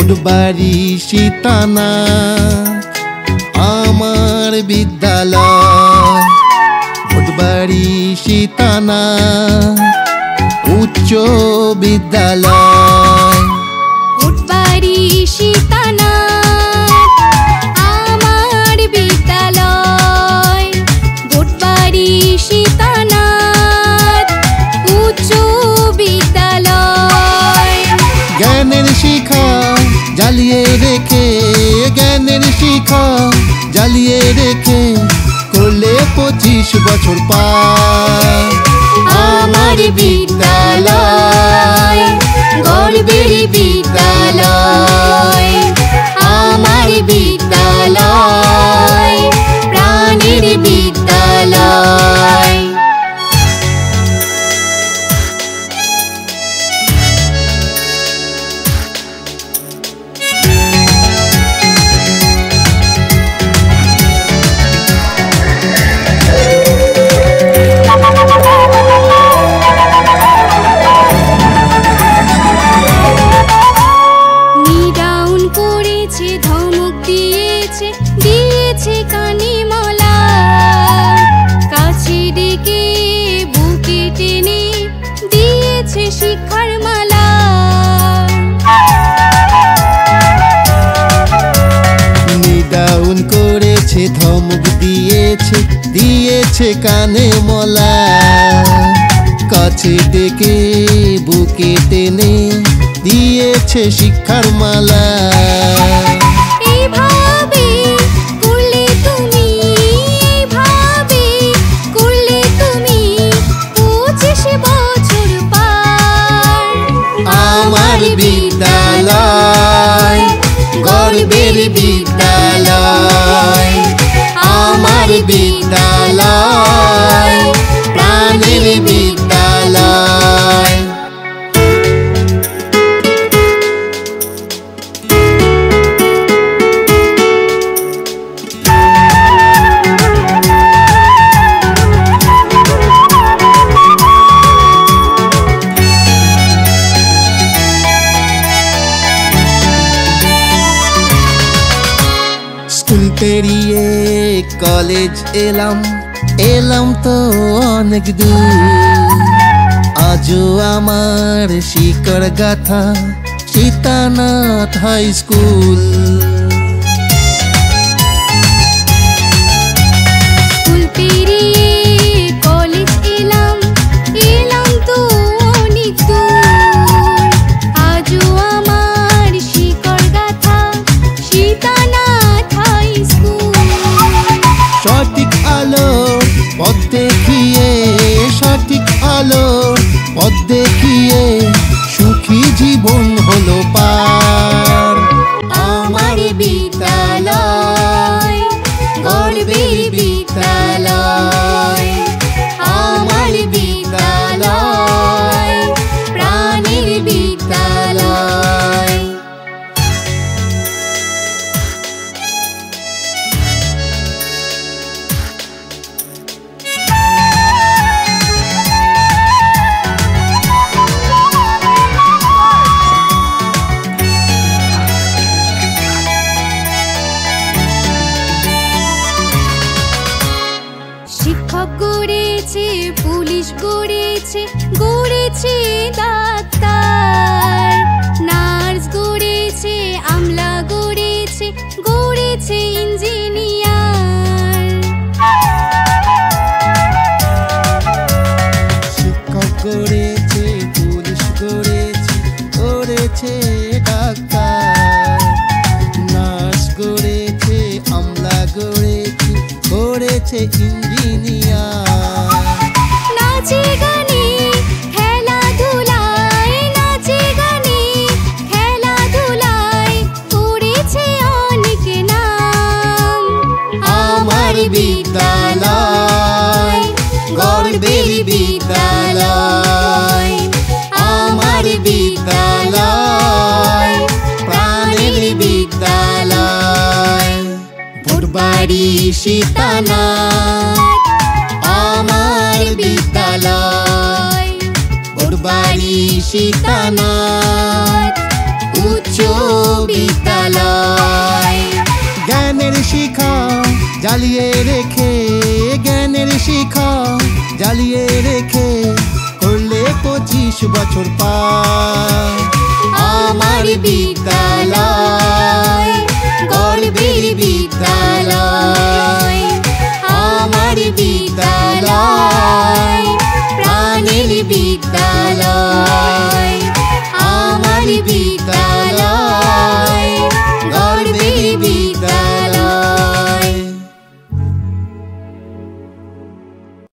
ভোটবাড়ি সীতানাথ আমার বিদ্যালয়। ভোটবাড়ি সীতানাথ উচ্চ বিদ্যালয়। ভোটবাড়ি সীতানাথ আমার বিদ্যালয়। ভোটবাড়ি সীতানাথ উচ্চ বিদ্যালয়। জ্ঞানের শিখা জ্বালিয়ে রেখে, জ্ঞানের শিখা জ্বালিয়ে রেখে করলে 25 বছর পার। আমার বিদ্যালয় গর্বের বিদ্যালয়। আমার বিদ্যালয় প্রাণের বিদ্যালয়। ধমক দিয়েছে দিয়েছে কানে মলা, কাছে ডেকে বুকে টেনে দিয়েছে শিক্ষার মালা। নিডাউন করেছে ধমক দিয়েছে দিয়েছে কানে মলা, কাছে ডেকে বুকে টেনে দিয়েছে শিক্ষার মালা। এইভাবে করলে তুমি, এইভাবে করলে তুমি 25 বছর পার। আমার বিদ্যালয় গর্বের বিদ্যালয়। আমার বিদ্যালয় প্রাণের বিদ্যালয়। স্কুল পেরিয়ে কলেজ এলাম, এলাম তো অনেক দূর। আজও আমার শিকড় গাথা সীতানাথ হাই স্কুল। স্কুল পেরিয়ে কলেজ এলাম, এলাম তো অনেক দূর। আজও আমার শিকড় গাথা সীতানাথ হাই স্কুল। সঠিক আলোর পথ দেখিয়ে, সঠিক আলোর পথ দেখিয়ে সুখী জীবন হলো পার। আমার বিদ্যালয় গর্বের বিদ্যালয়। আমার বিদ্যালয় প্রাণের বিদ্যালয়। শিক্ষক গড়েছে, পুলিশ গড়েছে, গড়েছে ডাক্তার। নার্স গড়েছে, আমলা গড়েছে, গড়েছে ইঞ্জিনিয়ার। শিক্ষক গড়েছে, পুলিশ গড়েছে, গড়েছে ডাক্তার। নার্স গড়েছে, আমলা গড়েছে, গড়েছে ইঞ্জিনিয়ার। নাচে গানে খেলাধুলায়, নাচে গানে খেলাধুলায় করেছে অনেক নাম। আমার বিদ্যালয় গর্বের বিদ্যালয়। আমার বিদ্যালয় প্রাণের বিদ্যালয়। ভোটবাড়ি সীতানাথ আমার বিদ্যালয়। ভোটবাড়ি সীতানাথ উচ্চ বিদ্যালয়। জ্ঞানের শিখা জ্বালিয়ে রেখে, জ্ঞানের শিখা জ্বালিয়ে রেখে করলে 25 বছর পার। আমার বিদ্যালয় গর্বের বিদ্যালয়, আমার বিদ্যালয় প্রাণের বিদ্যালয়, আমার বিদ্যালয়।